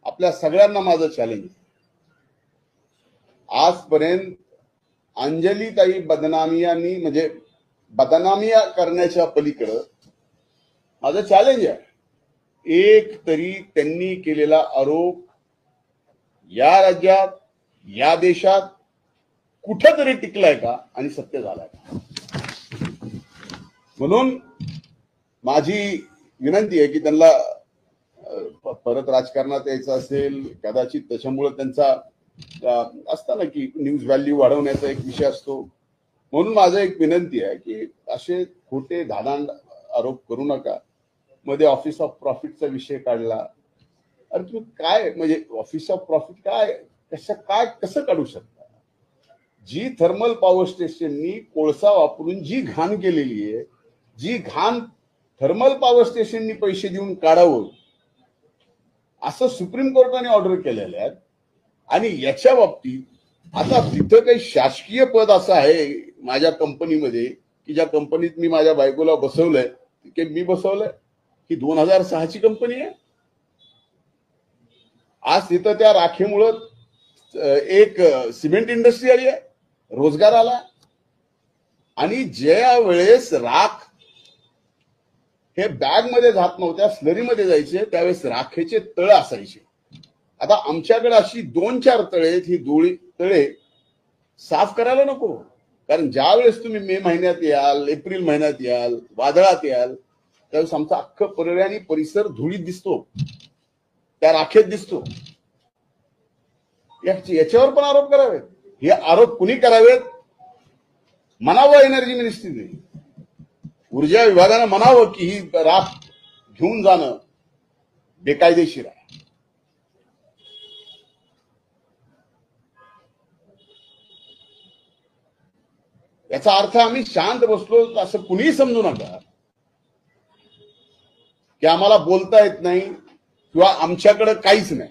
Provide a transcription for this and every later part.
आपल्या सगळ्यांना माझं चॅलेंज, आजपर्यंत अंजलीताई बदनामियांनी म्हणजे बदनामिया करण्याच्या पलीकडे माझं चॅलेंज आहे, एक तरी त्यांनी केलेला आरोप या राज्यात या देशात कुठेतरी टिकलाय का आणि सत्य झालाय का? म्हणून माझी विनंती आहे की त्यांना परत राजकारणात यायचं असेल कदाचित, त्याच्यामुळे त्यांचा असतं ना की न्यूज व्हॅल्यू वाढवण्याचा एक विषय असतो. म्हणून माझं एक विनंती आहे की असे खोटे धादांड आरोप करू नका. मध्ये ऑफिस ऑफ प्रॉफिटचा विषय काढला. अरे तुम्ही काय म्हणजे ऑफिस ऑफ प्रॉफिट काय कसं काढू शकता? जी थर्मल पॉवर स्टेशननी कोळसा वापरून जी घाण केलेली आहे, जी घाण थर्मल पॉवर स्टेशननी पैसे देऊन काढावं असं सुप्रीम कोर्टाने ऑर्डर केलेलं आहे. आणि याच्या बाबतीत आता तिथं काही शासकीय पद असं आहे माझ्या कंपनीमध्ये की ज्या कंपनीत मी माझ्या बायकोला बसवलंय, की मी बसवलंय, ही 2006 ची कंपनी आहे. आज तिथं त्या राखेमुळं एक सिमेंट इंडस्ट्री आली आहे, रोजगार आला. आणि ज्या वेळेस राख हे बॅग मध्ये जात नव्हत्या, स्लरीमध्ये जायचे, त्यावेळेस राखेचे तळ असायचे. आता आमच्याकडे अशी 2-4 तळे आहेत. ही तळे साफ करायला नको, कारण ज्या वेळेस तुम्ही मे महिन्यात याल, एप्रिल महिन्यात याल, वादळात याल, त्यावेळेस आमचा अख्खं पर्यायी परिसर धुळीत दिसतो, त्या राखेत दिसतो. याच्यावर पण आरोप करावेत. हे आरोप कुणी करावेत? म्हणावं एनर्जी मिनिस्ट्रीने, ऊर्जा विभागानं म्हणावं की ही राख घेऊन जाणं बेकायदेशीर आहे. याचा अर्थ आम्ही शांत बसलो असं कुणीही समजू नका की आम्हाला बोलता येत नाही किंवा आमच्याकडे काहीच नाही.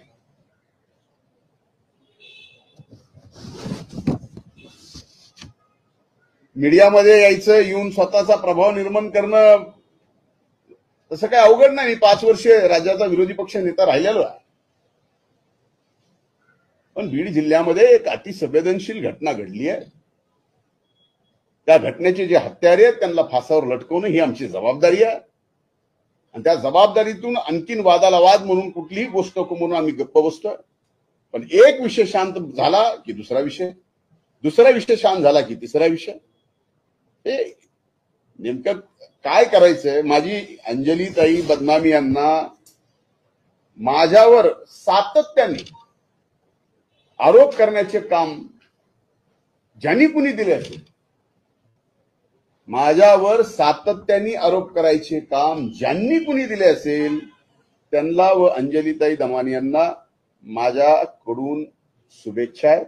मीडियामध्ये यायचं, येऊन स्वतःचा प्रभाव निर्माण करणं तसं काही अवघड नाही. 5 वर्ष राज्याचा विरोधी पक्ष नेता राहिलेलो आहे. पण बीड जिल्ह्यामध्ये एक अतिसंवेदनशील घटना घडली आहे. त्या घटनेचे जे हत्यारे आहेत त्यांना फासावर लटकवणं ही आमची जबाबदारी आहे. आणि त्या जबाबदारीतून आणखीन वादाला वाद म्हणून कुठलीही गोष्ट म्हणून आम्ही गप्प बसतोय. पण एक विषय शांत झाला की दुसरा विषय शांत झाला की तिसरा विषय. हे नेमकं काय करायचंय? माझी अंजलीताई बदनामी यांना माझ्यावर सातत्याने आरोप करण्याचे काम ज्यांनी कुणी दिले असेल, माझ्यावर सातत्याने आरोप करायचे काम ज्यांनी कुणी दिले असेल, त्यांना व अंजलीताई दमानियांना माझ्याकडून शुभेच्छा आहेत.